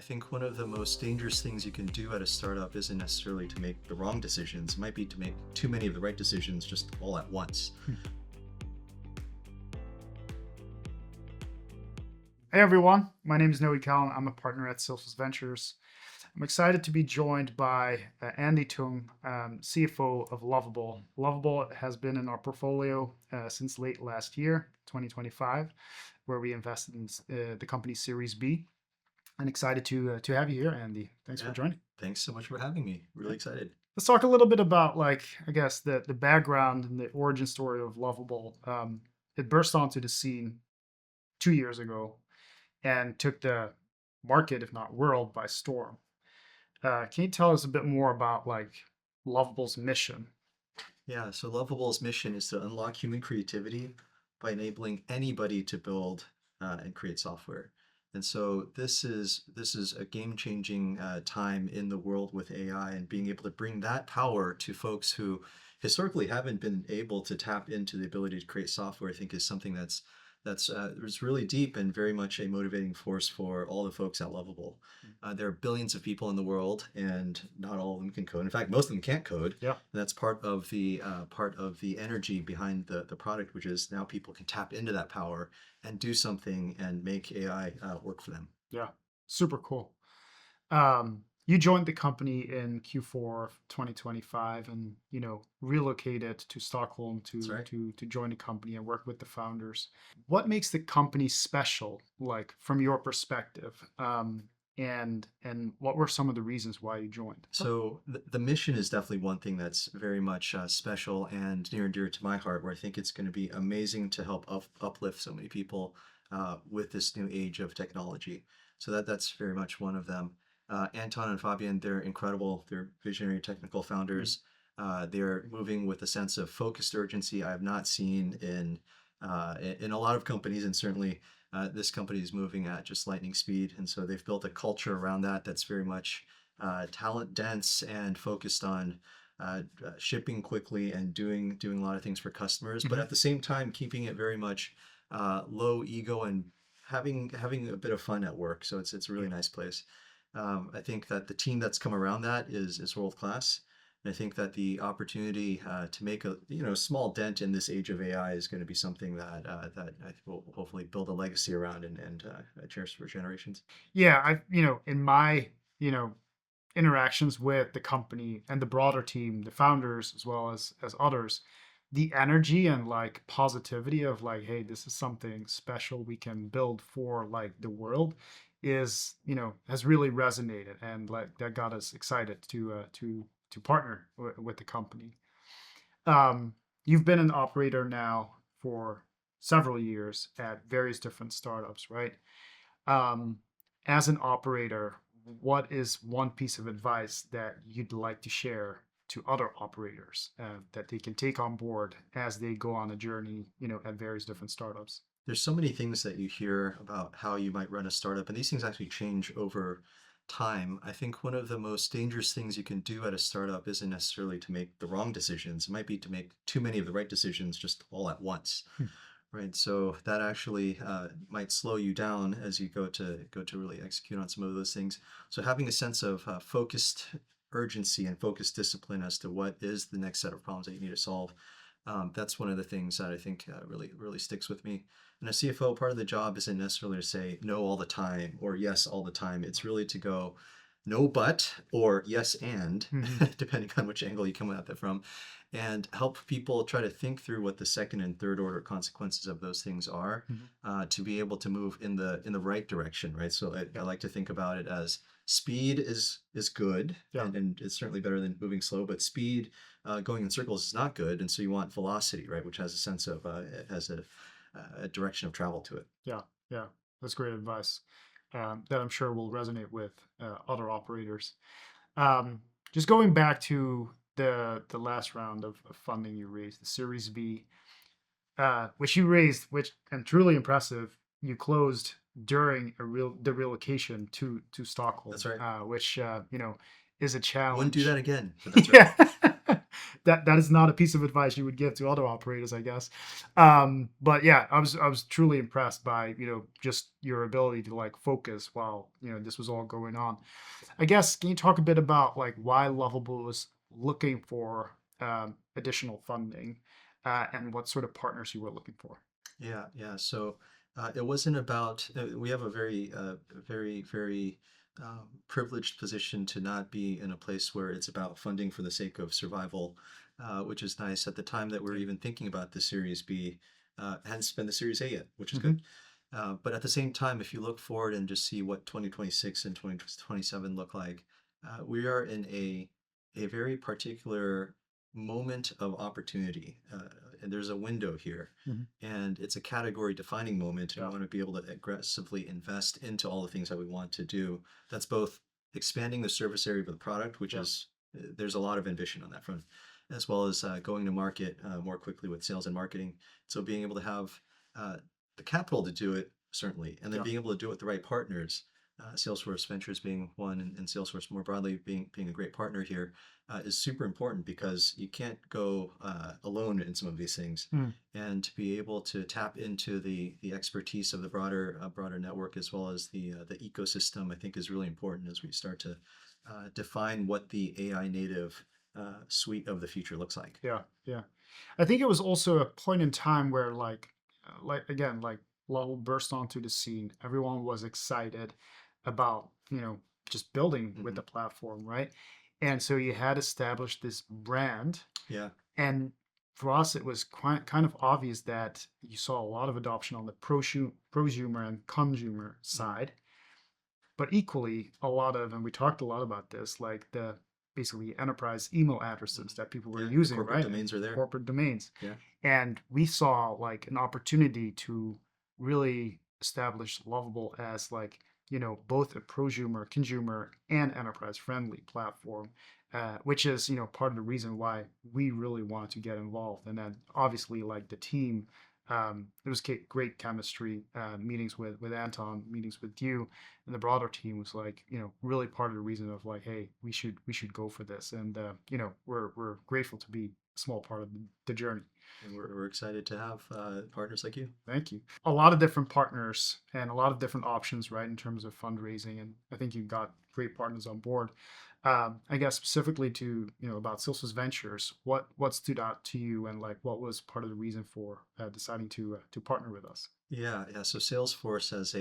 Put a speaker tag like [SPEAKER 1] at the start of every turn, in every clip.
[SPEAKER 1] think one of the most dangerous things you can do at a startup isn't necessarily to make the wrong decisions. It might be to make too many of the right decisions just all at once.
[SPEAKER 2] Hey everyone, my name is Nowi Kallen. I'm a partner at Salesforce Ventures. I'm excited to be joined by Andy Toung, CFO of Lovable. Lovable has been in our portfolio since late last year, 2025, where we invested in the company's Series B. And excited to have you here, Andy. Thanks for joining.
[SPEAKER 1] Thanks so much for having me. Really excited.
[SPEAKER 2] Let's talk a little bit about, I guess, the background and the origin story of Lovable. It burst onto the scene 2 years ago and took the market, if not world, by storm. Can you tell us a bit more about Lovable's mission?
[SPEAKER 1] Yeah, so Lovable's mission is to unlock human creativity by enabling anybody to build and create software. And so this is a game-changing time in the world with AI, and being able to bring that power to folks who historically haven't been able to tap into the ability to create software, I think is something that's really deep and very much a motivating force for all the folks at Lovable. There are billions of people in the world, and not all of them can code. In fact, most of them can't code.
[SPEAKER 2] Yeah.
[SPEAKER 1] And that's part of the energy behind the product, which is now people can tap into that power and do something and make AI work for them.
[SPEAKER 2] Yeah, super cool. You joined the company in Q4 of 2025 and, relocated to Stockholm
[SPEAKER 1] That's right.
[SPEAKER 2] to join the company and work with the founders. What makes the company special, from your perspective? And what were some of the reasons why you joined?
[SPEAKER 1] So the mission is definitely one thing that's very much special and near and dear to my heart, where I think it's going to be amazing to help uplift so many people with this new age of technology. So that's very much one of them. Anton and Fabian, they're incredible. They're visionary technical founders. They're moving with a sense of focused urgency I have not seen in a lot of companies, and certainly this company is moving at just lightning speed. And so they've built a culture around that that's very much talent dense and focused on shipping quickly and doing a lot of things for customers, but at the same time keeping it very much low ego and having a bit of fun at work. So it's a really nice place. I think that the team that's come around that is world class. And I think that the opportunity to make a small dent in this age of AI is going to be something that I think will hopefully build a legacy around and cherish for generations.
[SPEAKER 2] Yeah, in my, interactions with the company and the broader team, the founders as well as others, the energy and positivity of hey, this is something special we can build for the world is, has really resonated, and that got us excited to partner with the company. You've been an operator now for several years at various different startups, right? Um, as an operator, what is one piece of advice that you'd like to share to other operators that they can take on board as they go on a journey, at various different startups?
[SPEAKER 1] There's so many things that you hear about how you might run a startup, and these things actually change over time. I think one of the most dangerous things you can do at a startup isn't necessarily to make the wrong decisions. It might be to make too many of the right decisions just all at once. Right. So that actually might slow you down as you go to really execute on some of those things. So having a sense of focused urgency and focused discipline as to what is the next set of problems that you need to solve. That's one of the things that I think really sticks with me. And a CFO, part of the job isn't necessarily to say no all the time or yes all the time. It's really to go no but or yes and, depending on which angle you come at that from, and help people try to think through what the second and third order consequences of those things are, to be able to move in the right direction, right? So I like to think about it as speed is good, and it's certainly better than moving slow, but speed going in circles is not good, and so you want velocity, right, which has a sense of it has a direction of travel to it.
[SPEAKER 2] Yeah, that's great advice that I'm sure will resonate with other operators. Just going back to the last round of funding you raised, the Series B, which you raised, which and truly impressive. You closed during the relocation to Stockholm.
[SPEAKER 1] That's right.
[SPEAKER 2] Which is a challenge.
[SPEAKER 1] Wouldn't do that again, but that's right.
[SPEAKER 2] Yeah. that is not a piece of advice you would give to other operators, I guess. But yeah, I was truly impressed by just your ability to like focus while this was all going on. I guess can you talk a bit about like why Lovable was looking for additional funding and what sort of partners you were looking for?
[SPEAKER 1] Yeah, yeah. So it wasn't about, we have a very privileged position to not be in a place where it's about funding for the sake of survival, which is nice. At the time that we're
[SPEAKER 2] Yeah.
[SPEAKER 1] even thinking about the Series B, hadn't spent the Series A yet, which is
[SPEAKER 2] Hmm.
[SPEAKER 1] good. But at the same time, if you look forward and just see what 2026 and 2027 look like, we are in a very particular moment of opportunity. And there's a window here,
[SPEAKER 2] Hmm.
[SPEAKER 1] and it's a category defining moment. And we
[SPEAKER 2] Yeah.
[SPEAKER 1] want to be able to aggressively invest into all the things that we want to do. That's both expanding the service area of the product, which
[SPEAKER 2] Yeah.
[SPEAKER 1] is there's a lot of ambition on that front, as well as going to market more quickly with sales and marketing. So being able to have uh, the capital to do it, certainly, and then
[SPEAKER 2] Yeah.
[SPEAKER 1] being able to do it with the right partners. Salesforce Ventures being one, and Salesforce more broadly being a great partner here, is super important because you can't go alone in some of these things,
[SPEAKER 2] Mm.
[SPEAKER 1] and to be able to tap into the expertise of the broader network as well as the ecosystem, I think is really important as we start to define what the AI native suite of the future looks like.
[SPEAKER 2] Yeah. Yeah. I think it was also a point in time where like again, like Lovell burst onto the scene. Everyone was excited about, just building with
[SPEAKER 1] Hmm.
[SPEAKER 2] the platform, right? And so you had established this brand.
[SPEAKER 1] Yeah.
[SPEAKER 2] And for us, it was quite kind of obvious that you saw a lot of adoption on the prosumer and consumer
[SPEAKER 1] Mm.
[SPEAKER 2] side, but equally a lot of, and we talked a lot about this, like the basically enterprise email
[SPEAKER 1] Hmm.
[SPEAKER 2] addresses that people were
[SPEAKER 1] Yeah, the
[SPEAKER 2] using,
[SPEAKER 1] corporate
[SPEAKER 2] right? And
[SPEAKER 1] domains are there.
[SPEAKER 2] corporate domains.
[SPEAKER 1] Yeah.
[SPEAKER 2] And we saw like an opportunity to really establish Lovable as like, both a prosumer, consumer, and enterprise friendly platform, which is, part of the reason why we really wanted to get involved. And then obviously like the team, it was great chemistry, meetings with Anton, meetings with you, and the broader team was like, really part of the reason of like, hey, we should go for this, and we're grateful to be a small part of the journey.
[SPEAKER 1] And we're excited to have partners like you.
[SPEAKER 2] Thank you. A lot of different partners and a lot of different options, right, in terms of fundraising, and I think you've got great partners on board. I guess specifically to about Salesforce Ventures, what stood out to you, and like what was part of the reason for deciding to partner with us?
[SPEAKER 1] Yeah, yeah. So Salesforce as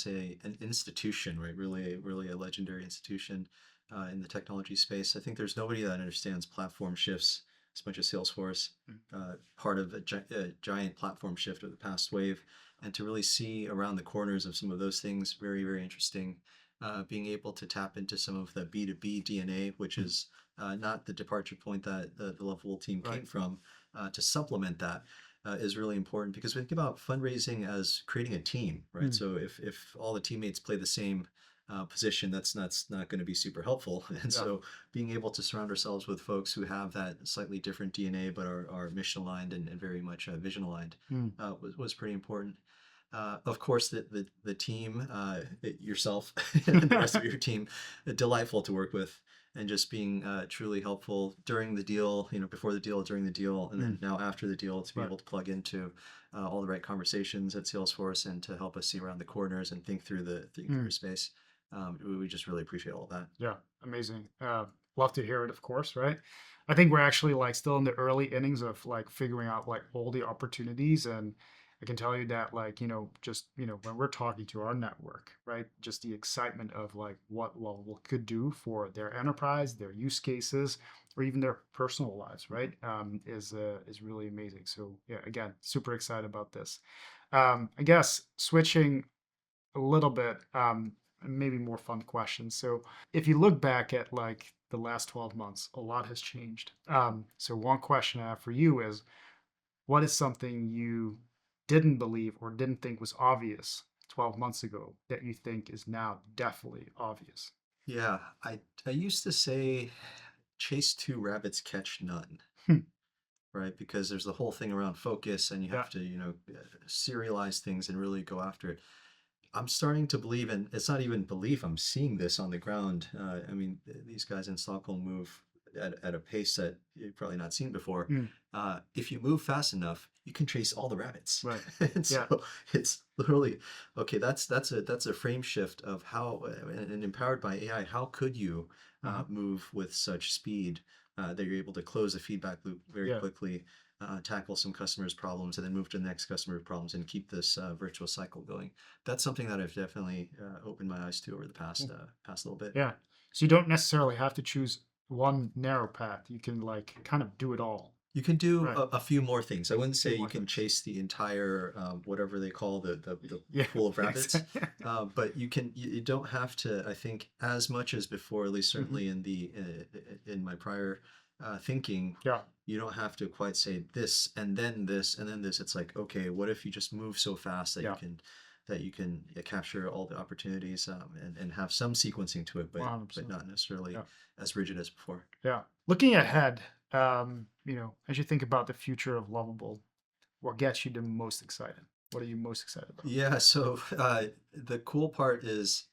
[SPEAKER 1] a an institution, right? Really a legendary institution in the technology space. I think there's nobody that understands platform shifts as much as Salesforce. Part of a giant platform shift of the past wave, and to really see around the corners of some of those things, very interesting. Being able to tap into some of the B2B DNA, which
[SPEAKER 2] Mm.
[SPEAKER 1] is not the departure point that the Lovable team
[SPEAKER 2] Right.
[SPEAKER 1] came from, to supplement that is really important because we think about fundraising as creating a team, right?
[SPEAKER 2] Mm.
[SPEAKER 1] So if all the teammates play the same position, that's not going to be super helpful. And
[SPEAKER 2] Yeah.
[SPEAKER 1] so being able to surround ourselves with folks who have that slightly different DNA but are mission aligned and very much vision aligned
[SPEAKER 2] Mm.
[SPEAKER 1] was pretty important. Of course, the team, yourself and the rest of your team, delightful to work with, and just being truly helpful during the deal, before the deal, during the deal, and then
[SPEAKER 2] Mm.
[SPEAKER 1] now after the deal to be
[SPEAKER 2] Right.
[SPEAKER 1] able to plug into all the right conversations at Salesforce and to help us see around the corners and think through
[SPEAKER 2] Mm.
[SPEAKER 1] space. We just really appreciate all of that.
[SPEAKER 2] Yeah, amazing. Love to hear it, of course, right? I think we're actually like still in the early innings of like figuring out like all the opportunities. And I can tell you that like, just, when we're talking to our network, right? Just the excitement of like what Lovable could do for their enterprise, their use cases, or even their personal lives, right? Is really amazing. So yeah, again, super excited about this. I guess switching a little bit, maybe more fun questions. So, if you look back at like the last 12 months, a lot has changed. So, one question I have for you is what is something you didn't believe or didn't think was obvious 12 months ago that you think is now definitely obvious?
[SPEAKER 1] Yeah, I used to say chase two rabbits, catch none.
[SPEAKER 2] Hmm.
[SPEAKER 1] Right? Because there's the whole thing around focus, and you
[SPEAKER 2] Yeah.
[SPEAKER 1] have to, serialize things and really go after it. I'm starting to believe, and it's not even belief, I'm seeing this on the ground. I mean, these guys in Stockholm move at a pace that you've probably not seen before.
[SPEAKER 2] Mm,
[SPEAKER 1] If you move fast enough, you can chase all the rabbits.
[SPEAKER 2] right.
[SPEAKER 1] And
[SPEAKER 2] Yeah.
[SPEAKER 1] so it's literally okay. That's a frame shift of how and empowered by AI. How could you
[SPEAKER 2] Uh-huh.
[SPEAKER 1] move with such speed that you're able to close a feedback loop very
[SPEAKER 2] Yeah.
[SPEAKER 1] quickly, tackle some customers' problems, and then move to the next customer problems and keep this virtuous cycle going. That's something that I've definitely opened my eyes to over the past
[SPEAKER 2] Cool.
[SPEAKER 1] past little bit.
[SPEAKER 2] Yeah. So you don't necessarily have to choose one narrow path. You can like kind of do it all.
[SPEAKER 1] You can do
[SPEAKER 2] Right.
[SPEAKER 1] a few more things. I wouldn't
[SPEAKER 2] A few
[SPEAKER 1] say you
[SPEAKER 2] more
[SPEAKER 1] can
[SPEAKER 2] things.
[SPEAKER 1] chase the entire whatever they call the
[SPEAKER 2] Yeah.
[SPEAKER 1] pool of rabbits,
[SPEAKER 2] Exactly.
[SPEAKER 1] but you don't have to. I think as much as before, at least
[SPEAKER 2] Hmm.
[SPEAKER 1] certainly in the in my prior thinking,
[SPEAKER 2] Yeah.
[SPEAKER 1] you don't have to quite say this and then this and then this. It's like okay, what if you just move so fast
[SPEAKER 2] Yeah.
[SPEAKER 1] that you can capture all the opportunities and have some sequencing to it, but
[SPEAKER 2] 100%.
[SPEAKER 1] not necessarily
[SPEAKER 2] Yeah.
[SPEAKER 1] as rigid as before.
[SPEAKER 2] Yeah. Looking ahead, as you think about the future of Lovable, what gets you the most excited? What are you most excited about?
[SPEAKER 1] Yeah, so the cool part is,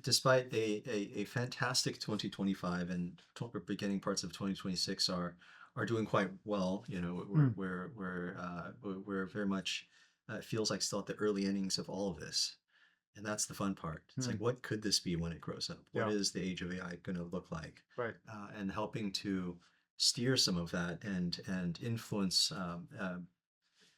[SPEAKER 1] despite a fantastic 2025 and beginning parts of 2026 are doing quite well. You know,
[SPEAKER 2] Mm,
[SPEAKER 1] we're very much it feels like still at the early innings of all of this, and that's the fun part. It's like,
[SPEAKER 2] mm,
[SPEAKER 1] what could this be when it grows up? What
[SPEAKER 2] yeah.
[SPEAKER 1] is the age of AI going to look like?
[SPEAKER 2] Right.
[SPEAKER 1] And helping to steer some of that and influence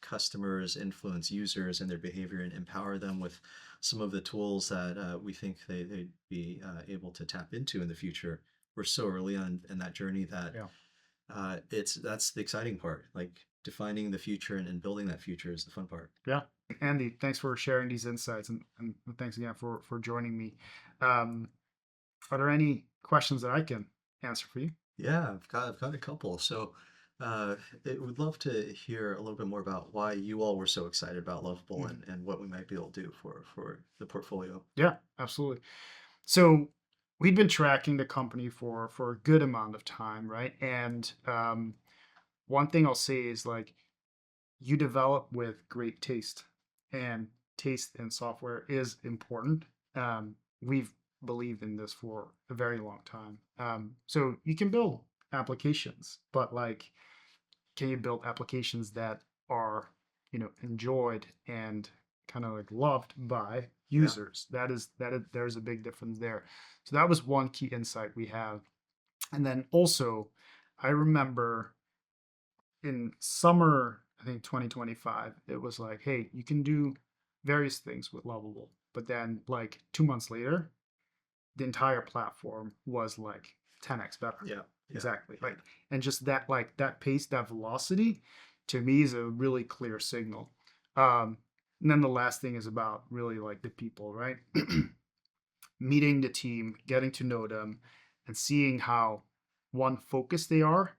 [SPEAKER 1] customers, influence users and their behavior, and empower them with some of the tools that we think they'd be able to tap into in the future. We're so early on in that journey that
[SPEAKER 2] Yeah.
[SPEAKER 1] that's the exciting part. Like defining the future and building that future is the fun part.
[SPEAKER 2] Yeah. Andy, thanks for sharing these insights and thanks again for joining me. Um, are there any questions that I can answer for you?
[SPEAKER 1] Yeah, I've got a couple. So it would love to hear a little bit more about why you all were so excited about Lovable
[SPEAKER 2] Mhm.
[SPEAKER 1] and what we might be able to do for the portfolio.
[SPEAKER 2] Yeah, absolutely. So we'd been tracking the company for a good amount of time, right? And one thing I'll say is like you develop with great taste, and taste in software is important. We've believed in this for a very long time. So you can build applications, but like, can you build applications that are, enjoyed and kind of like loved by
[SPEAKER 1] Yeah.
[SPEAKER 2] users? There's a big difference there. So that was one key insight we have. And then also, I remember in summer, I think 2025, it was like, hey, you can do various things with Lovable. But then, like 2 months later, the entire platform was like 10x better.
[SPEAKER 1] Yeah. Yeah.
[SPEAKER 2] Exactly.
[SPEAKER 1] Yeah.
[SPEAKER 2] Like, and just that, like, that pace, that velocity to me is a really clear signal. Um, and then the last thing is about really like the people, right? Meeting the team, getting to know them, and seeing how one focused they are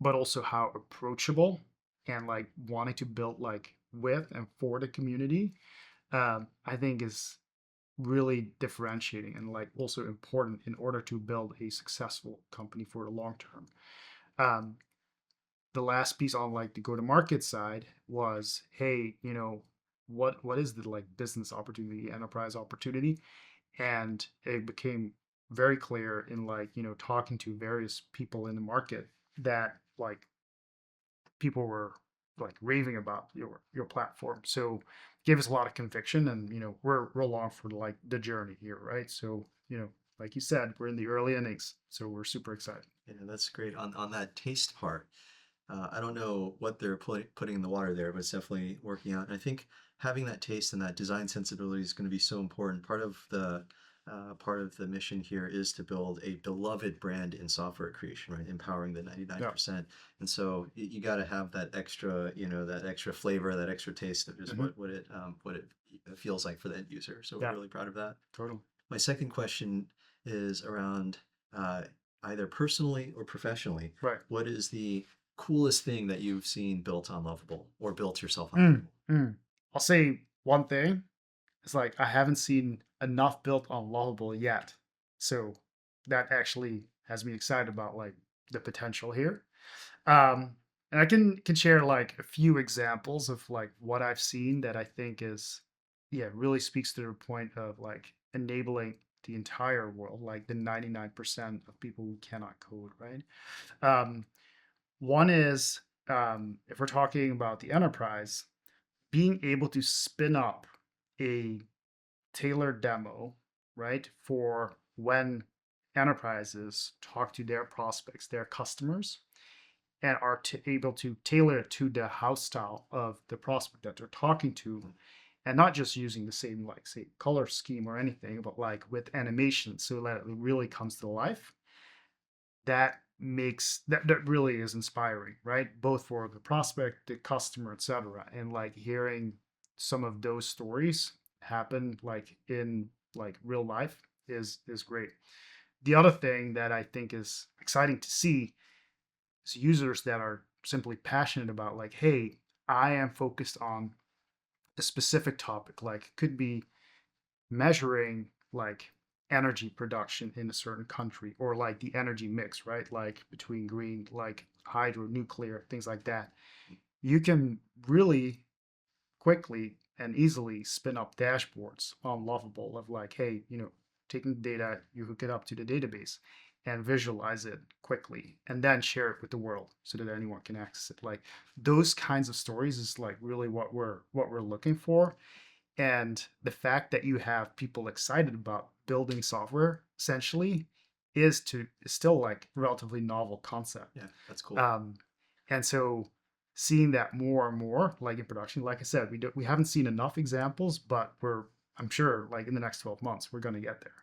[SPEAKER 2] but also how approachable and like wanting to build like with and for the community, I think is really differentiating and like also important in order to build a successful company for the long term. Um, the last piece on like the go to market side was, hey, what is the like business opportunity, enterprise opportunity, and it became very clear in like talking to various people in the market that like people were like raving about your platform. So gave us a lot of conviction, and we're along for like the journey here, right? So like you said, we're in the early innings, so we're super excited.
[SPEAKER 1] Yeah, that's great. On that taste part, I don't know what they're putting in the water there, but it's definitely working out. And I think having that taste and that design sensibility is going to be so important. Part of the mission here is to build a beloved brand in software creation, right? Empowering the
[SPEAKER 2] Yeah.
[SPEAKER 1] 99%. And so you got to have that extra, that extra flavor, that extra taste of just
[SPEAKER 2] Hmm.
[SPEAKER 1] what it feels like for the end user. So we're
[SPEAKER 2] Yeah.
[SPEAKER 1] really proud of that.
[SPEAKER 2] Totally.
[SPEAKER 1] My second question is around uh, either personally or professionally.
[SPEAKER 2] Right.
[SPEAKER 1] What is the coolest thing that you've seen built on Lovable or built yourself on
[SPEAKER 2] Mm,
[SPEAKER 1] Lovable?
[SPEAKER 2] mm. I'll say one thing. It's like I haven't seen enough built on Lovable yet, so that actually has me excited about like the potential here. And I can share like a few examples of like what I've seen that I think is, yeah, really speaks to the point of like enabling the entire world, like the 99% of people who cannot code, right? Um, One is, if we're talking about the enterprise, being able to spin up a tailored demo, right, for when enterprises talk to their prospects, their customers, and are able to tailor it to the house style of the prospect that they're talking to, and not just using the same, like, say, color scheme or anything, but like with animation so that it really comes to life. That really is inspiring, right? Both for the prospect, the customer, etc. And like hearing some of those stories happen like in like real life is great. The other thing that I think is exciting to see is users that are simply passionate about like, hey, I am focused on a specific topic, like it could be measuring like energy production in a certain country, or like the energy mix, right? Like between green, like hydro, nuclear, things like that. You can really quickly and easily spin up dashboards on Lovable of like, hey, taking the data, you hook it up to the database and visualize it quickly and then share it with the world so that anyone can access it. Like those kinds of stories is like really what we're looking for. And the fact that you have people excited about building software essentially is still like relatively novel concept.
[SPEAKER 1] Yeah, that's cool.
[SPEAKER 2] um, and so seeing that more and more like in production, like I said, we haven't seen enough examples, but I'm sure like in the next 12 months we're going to get there.